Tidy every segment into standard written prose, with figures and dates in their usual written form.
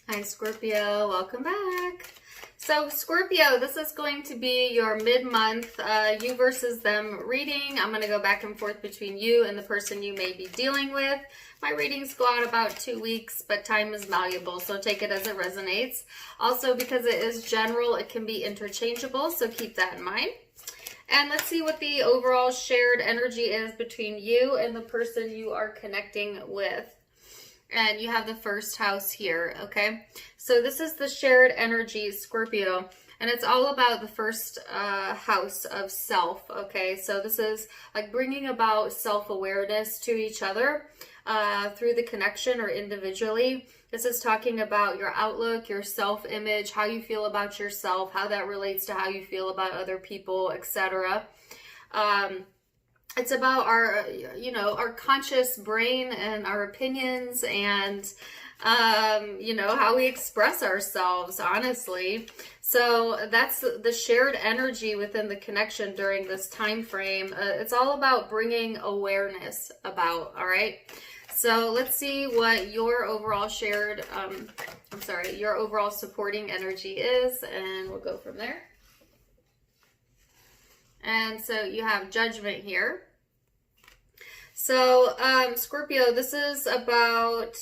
Hi Scorpio, welcome back. So Scorpio, this is going to be your mid-month you versus them reading. I'm going to go back and forth between you and the person you may be dealing with. My readings go out about 2 weeks, but time is malleable, so take it as it resonates. Also, because it is general, it can be interchangeable, so keep that in mind. And let's see what the overall shared energy is between you and the person you are connecting with. And you have the first house here, okay? So this is the shared energy, Scorpio, and it's all about the first house of self, okay? So this is like bringing about self-awareness to each other through the connection or individually. This is talking about your outlook, your self-image, how you feel about yourself, how that relates to how you feel about other people, etc. It's about our, our conscious brain and our opinions and, how we express ourselves, honestly. So that's the shared energy within the connection during this time frame. It's all about bringing awareness about, all right? So let's see what your overall shared, your overall supporting energy is, and we'll go from there. And so you have Judgment here. So, Scorpio, this is about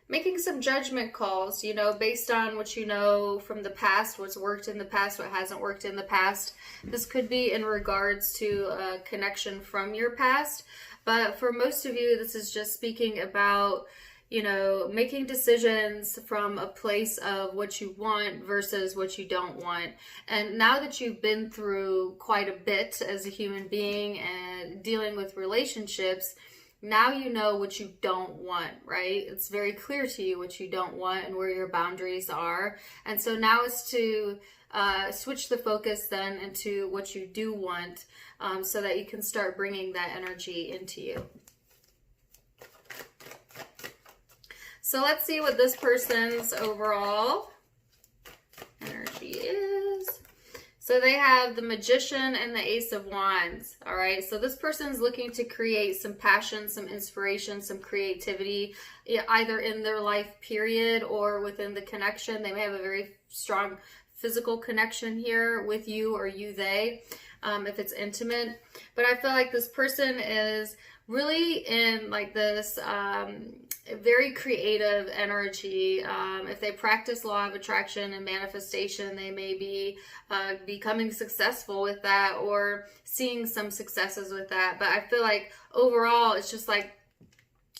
making some judgment calls, based on what you know from the past, what's worked in the past, what hasn't worked in the past. This could be in regards to a connection from your past, but for most of you, this is just speaking about making decisions from a place of what you want versus what you don't want. And now that you've been through quite a bit as a human being and dealing with relationships, now you know what you don't want, right? It's very clear to you what you don't want and where your boundaries are. And so now is to switch the focus then into what you do want, so that you can start bringing that energy into you. So let's see what this person's overall energy is. So they have the Magician and the Ace of Wands. All right. So this person's looking to create some passion, some inspiration, some creativity, either in their life period or within the connection. They may have a very strong physical connection here with you or you, they, if it's intimate. But I feel like this person is really in like this very creative energy. If they practice law of attraction and manifestation, they may be becoming successful with that or seeing some successes with that. But I feel like overall, it's just like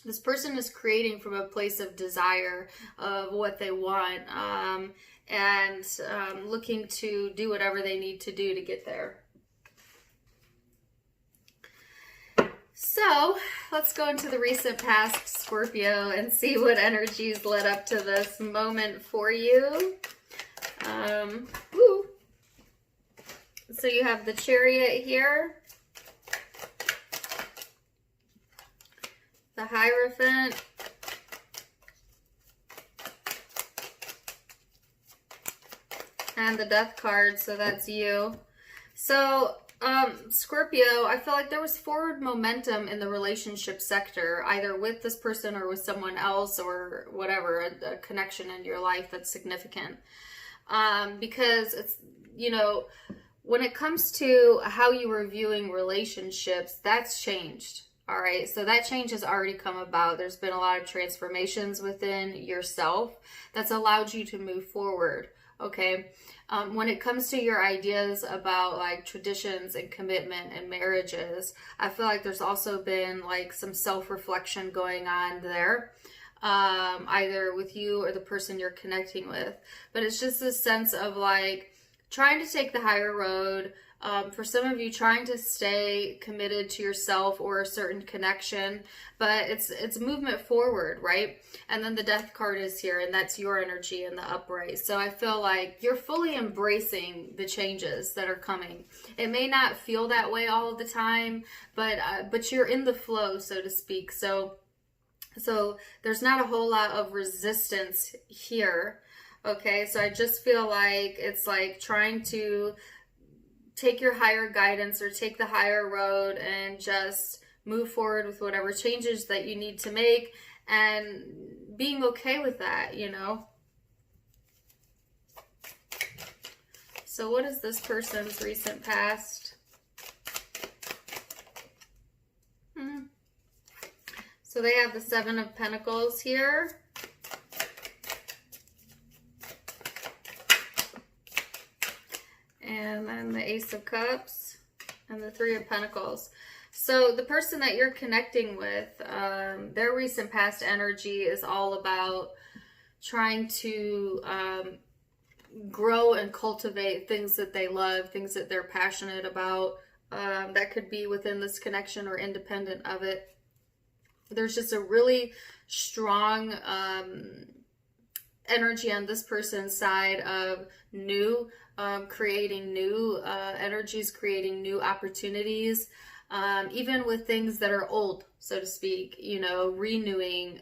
this person is creating from a place of desire of what they want, and looking to do whatever they need to do to get there. So let's go into the recent past, Scorpio, and see what energies led up to this moment for you. So you have the Chariot here, the Hierophant, and the Death card, so that's you. So Scorpio, I feel like there was forward momentum in the relationship sector, either with this person or with someone else or whatever, a connection in your life that's significant. Because it's, when it comes to how you were viewing relationships, that's changed. All right. So that change has already come about. There's been a lot of transformations within yourself that's allowed you to move forward. Okay. When it comes to your ideas about like traditions and commitment and marriages, I feel like there's also been like some self-reflection going on there, either with you or the person you're connecting with. But it's just this sense of like trying to take the higher road. For some of you, trying to stay committed to yourself or a certain connection, but it's movement forward, right? And then the Death card is here, and that's your energy in the upright. So I feel like you're fully embracing the changes that are coming. It may not feel that way all of the time, but you're in the flow, so to speak. So there's not a whole lot of resistance here. Okay, so I just feel like it's like trying to take your higher guidance or take the higher road and just move forward with whatever changes that you need to make and being okay with that, So what is this person's recent past? So they have the Seven of Pentacles here. And then the Ace of Cups and the Three of Pentacles. So the person that you're connecting with, their recent past energy is all about trying to grow and cultivate things that they love, things that they're passionate about. That could be within this connection or independent of it. There's just a really strong energy on this person's side of new, creating new energies, creating new opportunities, even with things that are old, so to speak, you know, renewing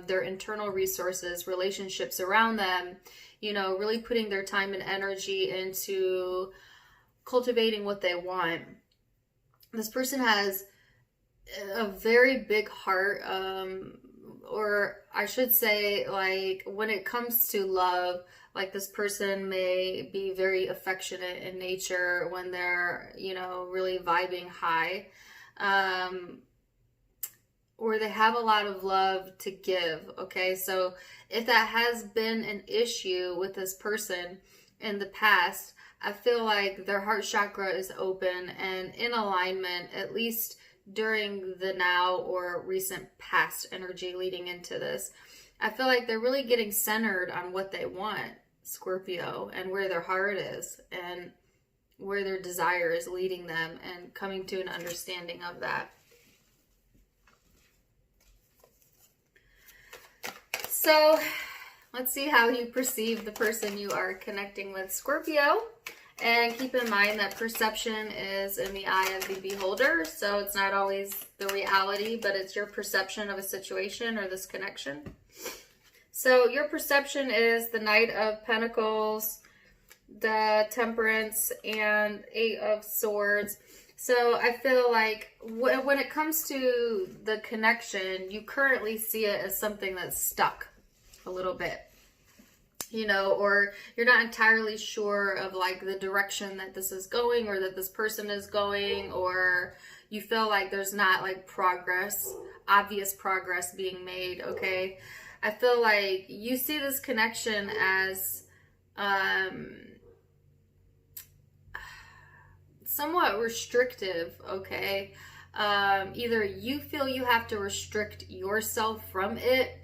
their internal resources, relationships around them, you know, really putting their time and energy into cultivating what they want. This person has a very big heart, or I should say, like, when it comes to love, like, this person may be very affectionate in nature when they're, you know, really vibing high, or they have a lot of love to give. Okay, so if that has been an issue with this person in the past, I feel like their heart chakra is open and in alignment, at least during the now or recent past energy leading into this. I feel like they're really getting centered on what they want, Scorpio, and where their heart is and where their desire is leading them, and coming to an understanding of that. So let's see how you perceive the person you are connecting with, Scorpio. And keep in mind that perception is in the eye of the beholder. So it's not always the reality, but it's your perception of a situation or this connection. So your perception is the Knight of Pentacles, the Temperance, and Eight of Swords. So I feel like when it comes to the connection, you currently see it as something that's stuck a little bit. You know, or you're not entirely sure of like the direction that this is going, or that this person is going, or you feel like there's not like progress, obvious progress being made. Okay, I feel like you see this connection as somewhat restrictive. Okay, either you feel you have to restrict yourself from it.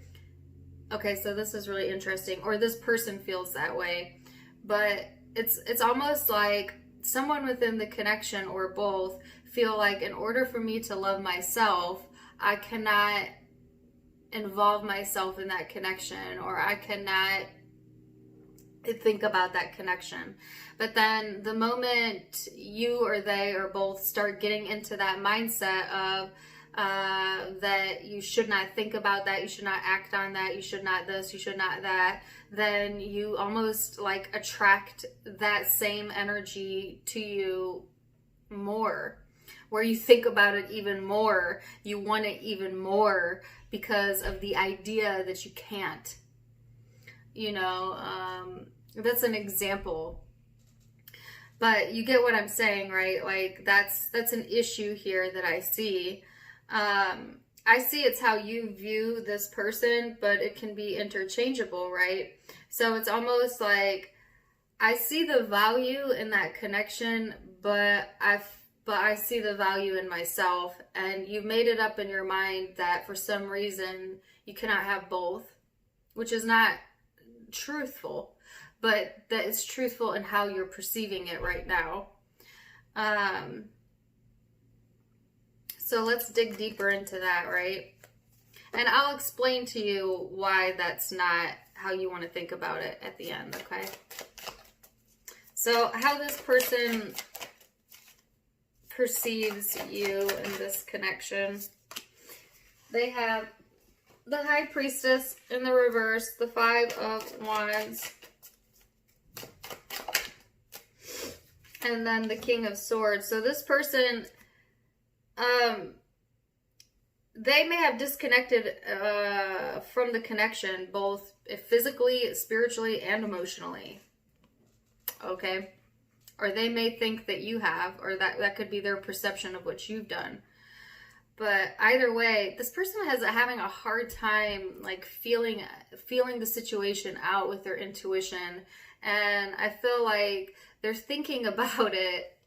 Okay, so this is really interesting, or this person feels that way, but it's almost like someone within the connection, or both, feel like in order for me to love myself, I cannot involve myself in that connection, or I cannot think about that connection. But then the moment you or they or both start getting into that mindset of that you should not think about that, you should not act on that, you should not this, you should not that, then you almost like attract that same energy to you more, where you think about it even more, you want it even more, because of the idea that you can't, you know. That's an example, but you get what I'm saying, right? Like that's an issue here that I see. I see it's how you view this person, but it can be interchangeable, right? So it's almost like I see the value in that connection, but I see the value in myself, and you've made it up in your mind that for some reason you cannot have both, which is not truthful, but that it's truthful in how you're perceiving it right now. So let's dig deeper into that, right? And I'll explain to you why that's not how you want to think about it at the end, okay? So how this person perceives you in this connection. They have the High Priestess in the reverse, the Five of Wands, and then the King of Swords. So this person, they may have disconnected from the connection, both physically, spiritually, and emotionally. Okay? or they may think that you have, or that could be their perception of what you've done. But either way, this person is having a hard time like feeling the situation out with their intuition. And I feel like they're thinking about it.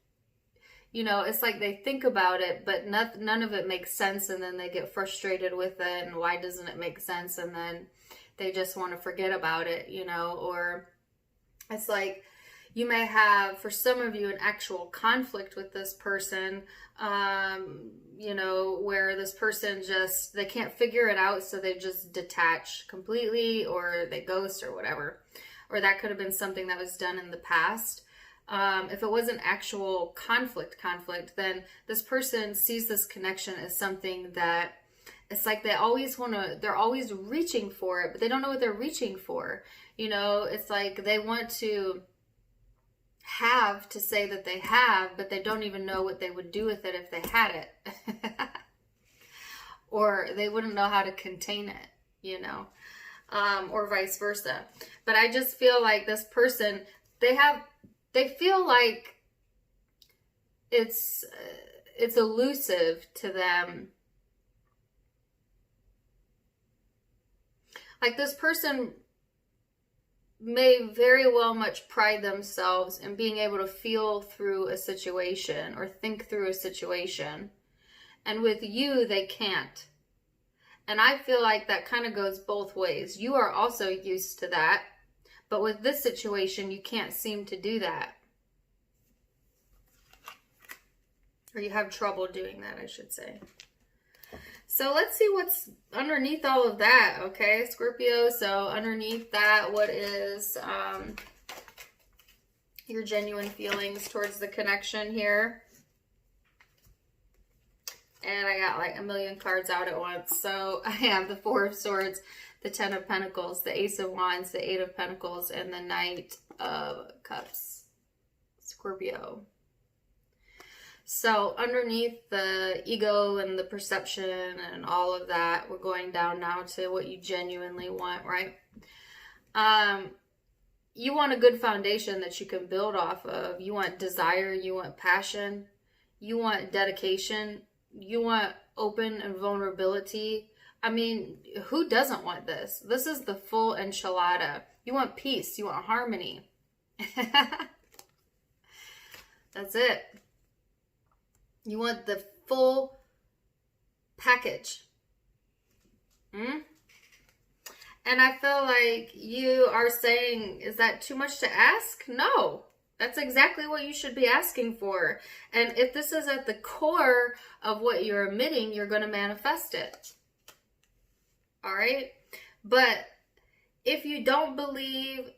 You know, it's like they think about it, but none of it makes sense. And then they get frustrated with it. And why doesn't it make sense? And then they just want to forget about it, you know. Or it's like you may have, for some of you, an actual conflict with this person, you know, where this person just, they can't figure it out, so they just detach completely, or they ghost, or whatever. Or that could have been something that was done in the past. If it was an actual conflict, then this person sees this connection as something that it's like they're always reaching for it, but they don't know what they're reaching for. You know, it's like they want to have to say that they have, but they don't even know what they would do with it if they had it. Or they wouldn't know how to contain it, you know, or vice versa. But I just feel like this person, they feel like it's elusive to them. Like this person may very well much pride themselves in being able to feel through a situation or think through a situation. And with you, they can't. And I feel like that kind of goes both ways. You are also used to that. But with this situation, you can't seem to do that. Or you have trouble doing that, I should say. So let's see what's underneath all of that, okay, Scorpio? So underneath that, what is your genuine feelings towards the connection here? And I got like a million cards out at once. So I have the Four of Swords, the Ten of Pentacles, the Ace of Wands, the Eight of Pentacles, and the Knight of Cups, Scorpio. So underneath the ego and the perception and all of that, we're going down now to what you genuinely want, right? You want a good foundation that you can build off of. You want desire, you want passion, you want dedication, you want open and vulnerability. I mean, who doesn't want this? This is the full enchilada. You want peace, you want harmony. That's it. You want the full package. And I feel like you are saying, is that too much to ask? No. That's exactly what you should be asking for. And if this is at the core of what you're emitting, you're going to manifest it. All right? But if you don't believe,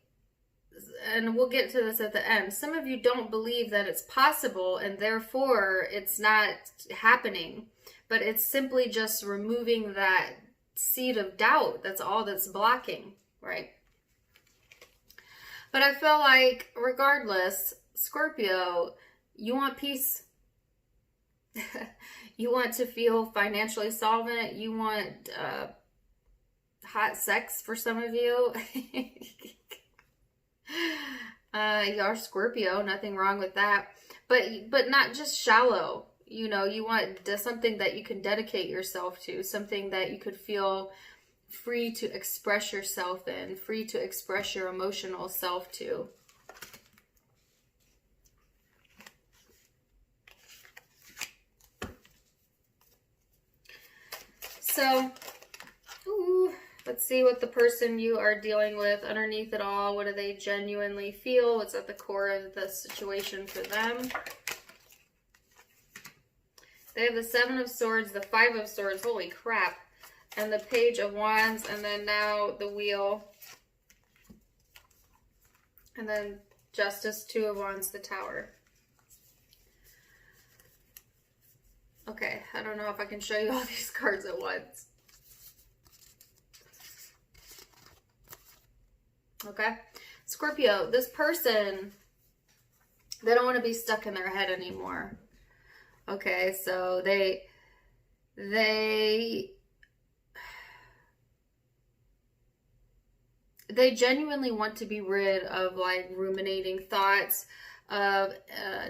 and we'll get to this at the end, some of you don't believe that it's possible, and therefore it's not happening. But it's simply just removing that seed of doubt. That's all that's blocking, right? But I feel like regardless, Scorpio, you want peace. You want to feel financially solvent. You want hot sex for some of you. You are Scorpio, nothing wrong with that. But not just shallow. You know, you want something that you can dedicate yourself to, something that you could feel free to express yourself in, free to express your emotional self to. So, let's see what the person you are dealing with underneath it all. What do they genuinely feel? What's at the core of the situation for them? They have the Seven of Swords, the Five of Swords, holy crap, and the Page of Wands, and then now the Wheel. And then Justice, Two of Wands, the Tower. Okay, I don't know if I can show you all these cards at once. Okay, Scorpio, this person, they don't want to be stuck in their head anymore. Okay, so they genuinely want to be rid of like ruminating thoughts, of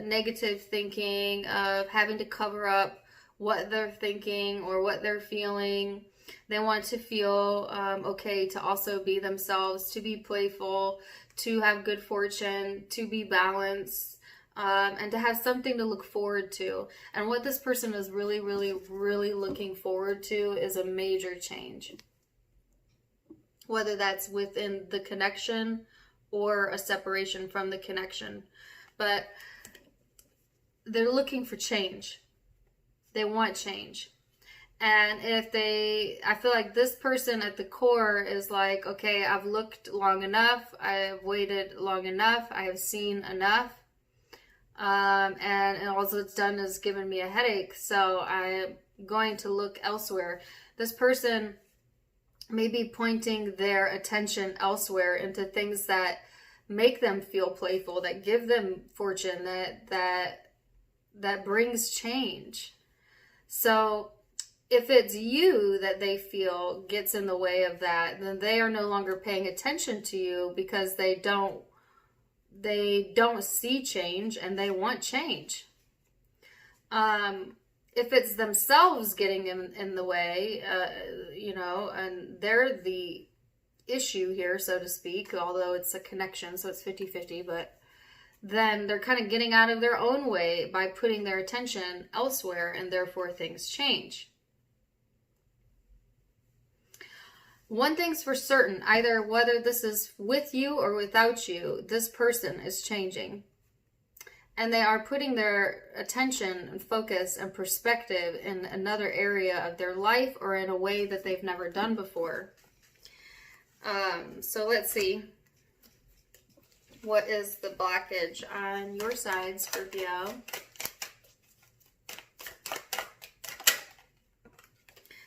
negative thinking, of having to cover up what they're thinking or what they're feeling. They want to feel okay to also be themselves, to be playful, to have good fortune, to be balanced, and to have something to look forward to. And what this person is really, really, really looking forward to is a major change. Whether that's within the connection or a separation from the connection. But they're looking for change. They want change. And I feel like this person at the core is like, okay, I've looked long enough. I've waited long enough. I have seen enough. And all it's done is given me a headache. So I'm going to look elsewhere. This person may be pointing their attention elsewhere into things that make them feel playful, that give them fortune, that brings change. So if it's you that they feel gets in the way of that, then they are no longer paying attention to you because they don't see change and they want change. If it's themselves getting in the way, and they're the issue here, so to speak, although it's a connection, so it's 50-50, but then they're kind of getting out of their own way by putting their attention elsewhere, and therefore things change. One thing's for certain, either whether this is with you or without you, this person is changing. And they are putting their attention and focus and perspective in another area of their life or in a way that they've never done before. So let's see. What is the blockage on your side, Scorpio?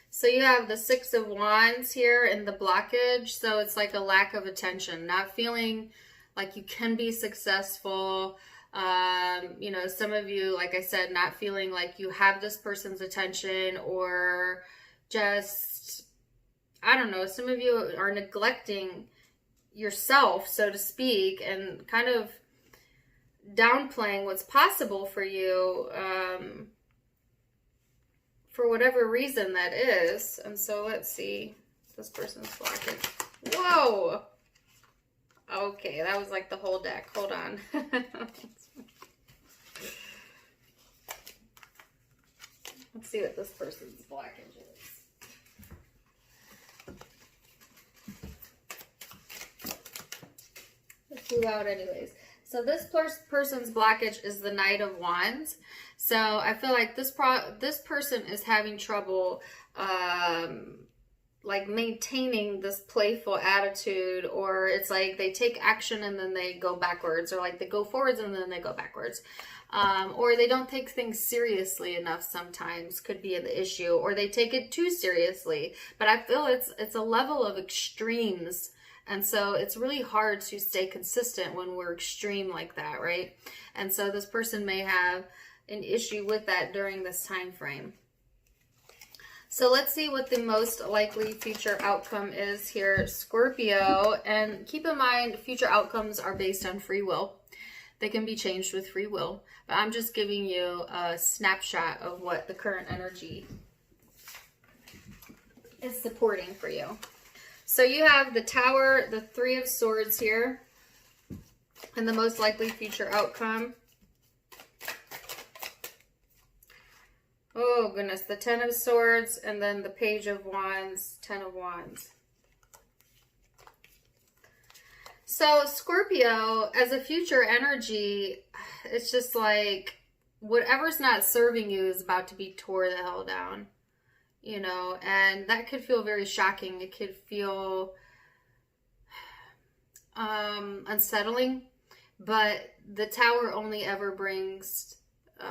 So you have the Six of Wands here in the blockage. So it's like a lack of attention, not feeling like you can be successful. Some of you, like I said, not feeling like you have this person's attention, or just, I don't know, some of you are neglecting yourself, so to speak, and kind of downplaying what's possible for you, for whatever reason that is. And so let's see this person's blockage. Whoa! Okay, that was like the whole deck. Hold on. Let's see what this person's blockage is. It flew out anyways. So this person's blockage is the Knight of Wands. So I feel like this person is having trouble like maintaining this playful attitude, or it's like they take action and then they go backwards, or like they go forwards and then they go backwards. Or they don't take things seriously enough sometimes, could be the issue, or they take it too seriously. But I feel it's a level of extremes, and so it's really hard to stay consistent when we're extreme like that, right? And so this person may have an issue with that during this time frame. So let's see what the most likely future outcome is here, Scorpio. And keep in mind, future outcomes are based on free will. They can be changed with free will. But I'm just giving you a snapshot of what the current energy is supporting for you. So you have the Tower, the Three of Swords here, and the most likely future outcome. Oh, goodness. The Ten of Swords, and then the Page of Wands, Ten of Wands. So, Scorpio, as a future energy, it's just like whatever's not serving you is about to be tore the hell down. You know, and that could feel very shocking. It could feel unsettling. But the Tower only ever brings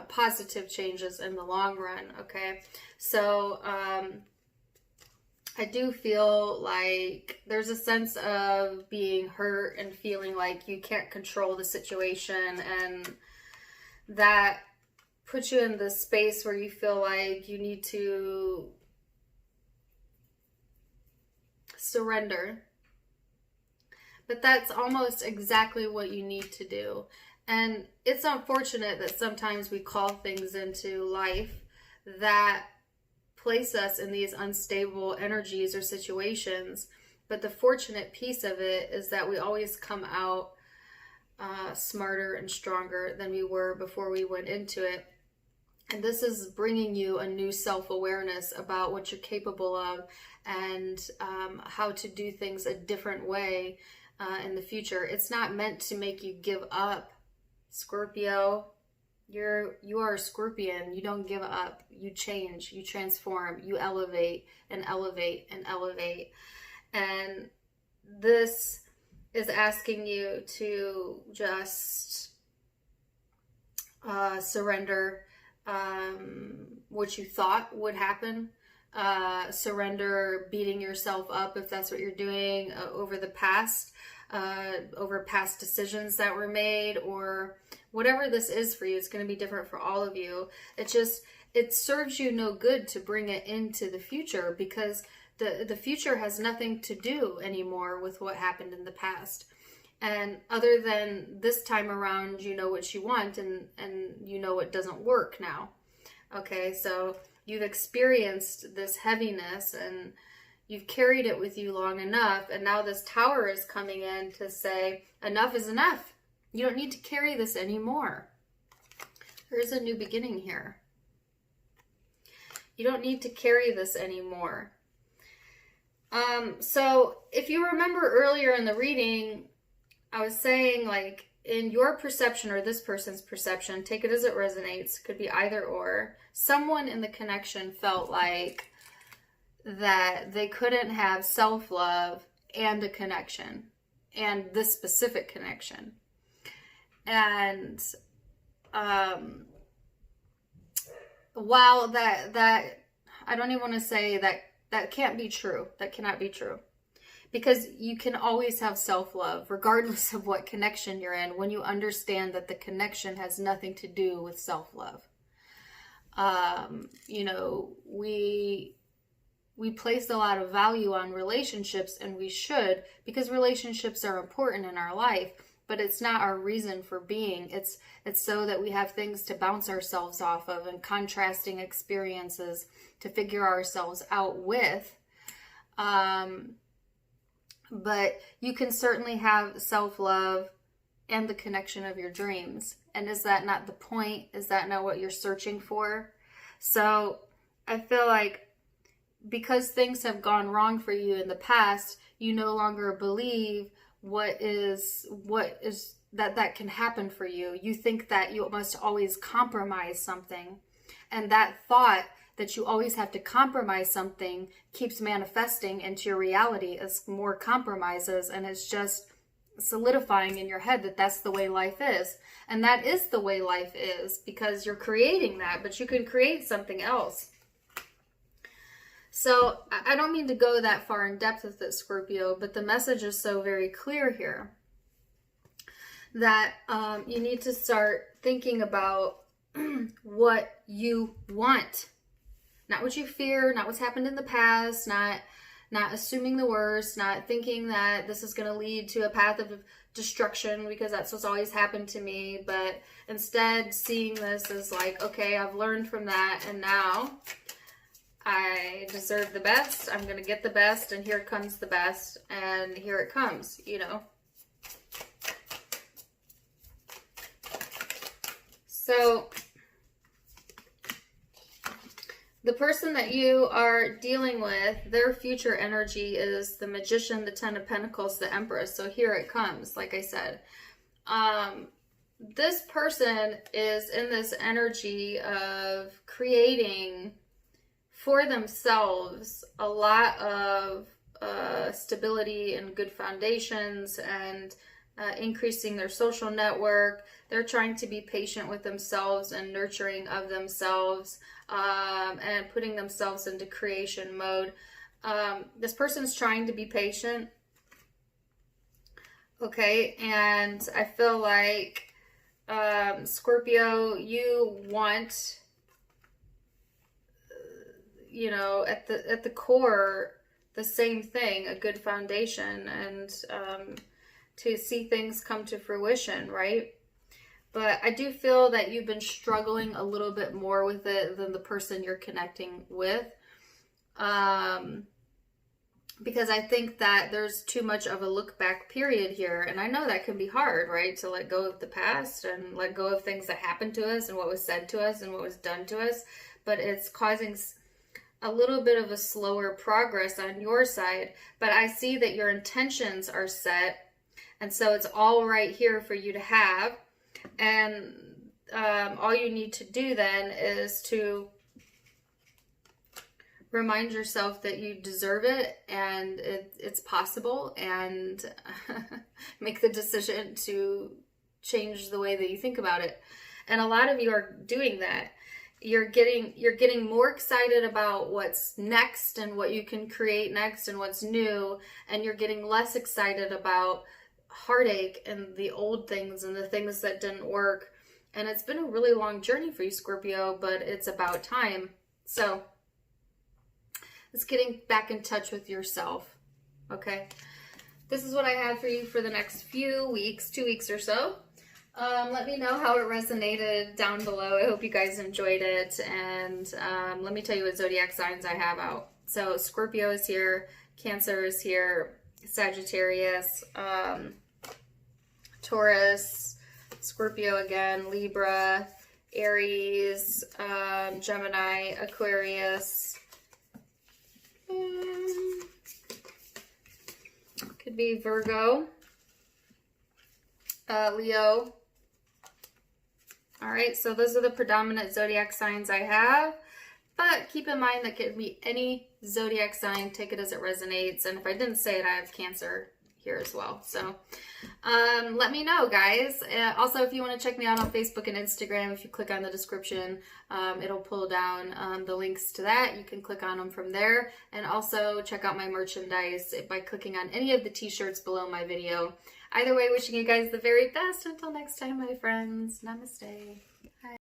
positive changes in the long run, okay? So I do feel like there's a sense of being hurt and feeling like you can't control the situation, and that puts you in this space where you feel like you need to surrender. But that's almost exactly what you need to do. And it's unfortunate that sometimes we call things into life that place us in these unstable energies or situations. But the fortunate piece of it is that we always come out smarter and stronger than we were before we went into it. And this is bringing you a new self-awareness about what you're capable of, and how to do things a different way in the future. It's not meant to make you give up, Scorpio. You are a Scorpion. You don't give up. You change, you transform, you elevate and elevate and elevate. And this is asking you to just surrender what you thought would happen. Surrender beating yourself up if that's what you're doing over the past, over past decisions that were made, or whatever this is for you. It's going to be different for all of you. It serves you no good to bring it into the future, because the future has nothing to do anymore with what happened in the past. And other than this time around, you know what you want, and you know what doesn't work now. Okay, so you've experienced this heaviness and you've carried it with you long enough, and now this Tower is coming in to say enough is enough. You don't need to carry this anymore. There's a new beginning here. You don't need to carry this anymore. So if you remember earlier in the reading, I was saying, like, in your perception or this person's perception, take it as it resonates, could be either or, someone in the connection felt like that they couldn't have self-love and a connection, and this specific connection. And while that I don't even want to say that can't be true. That cannot be true. Because you can always have self-love, regardless of what connection you're in, when you understand that the connection has nothing to do with self-love. You know, we place a lot of value on relationships, and we should, because relationships are important in our life, but it's not our reason for being. It's so that we have things to bounce ourselves off of, and contrasting experiences to figure ourselves out with. But you can certainly have self-love and the connection of your dreams. And is that not the point? Is that not what you're searching for? So I feel like because things have gone wrong for you in the past, you no longer believe that can happen for you. You think that you must always compromise something. And that thought that you always have to compromise something keeps manifesting into your reality as more compromises, and it's just solidifying in your head that that's the way life is. And that is the way life is, because you're creating that, but you can create something else. So I don't mean to go that far in depth with it, Scorpio, but the message is so very clear here that you need to start thinking about what you want. Not what you fear, not what's happened in the past, not assuming the worst, not thinking that this is going to lead to a path of destruction because that's what's always happened to me, but instead seeing this as like, okay, I've learned from that, and now I deserve the best. I'm going to get the best, and here comes the best, and here it comes, you know. So the person that you are dealing with, their future energy is the Magician, the Ten of Pentacles, the Empress. So here it comes, like I said. This person is in this energy of creating for themselves a lot of stability and good foundations, and increasing their social network. They're trying to be patient with themselves and nurturing of themselves, and putting themselves into creation mode. This person's trying to be patient. Okay, and I feel like Scorpio, you want, you know, at the core, the same thing, a good foundation, and to see things come to fruition, right? But I do feel that you've been struggling a little bit more with it than the person you're connecting with. Because I think that there's too much of a look back period here. And I know that can be hard, right? To let go of the past and let go of things that happened to us and what was said to us and what was done to us. But it's causing a little bit of a slower progress on your side. But I see that your intentions are set. And so it's all right here for you to have. And all you need to do then is to remind yourself that you deserve it and it's possible, and make the decision to change the way that you think about it. And a lot of you are doing that. You're getting more excited about what's next and what you can create next and what's new, and you're getting less excited about heartache and the old things and the things that didn't work. And it's been a really long journey for you, Scorpio, but it's about time. So it's getting back in touch with yourself. Okay, this is what I had for you for the next few weeks, 2 weeks or so. Let me know how it resonated down below. I hope you guys enjoyed it. And let me tell you what zodiac signs I have out. So Scorpio is here, Cancer is here, Sagittarius, Taurus, Scorpio again, Libra, Aries, Gemini, Aquarius. Could be Virgo, Leo. All right, so those are the predominant zodiac signs I have. But keep in mind that could be any zodiac sign. Take it as it resonates. And if I didn't say it, I have Cancer here as well. So let me know, guys. Also, if you want to check me out on Facebook and Instagram, if you click on the description, it'll pull down the links to that. You can click on them from there. And also check out my merchandise by clicking on any of the t-shirts below my video. Either way, wishing you guys the very best. Until next time, my friends. Namaste.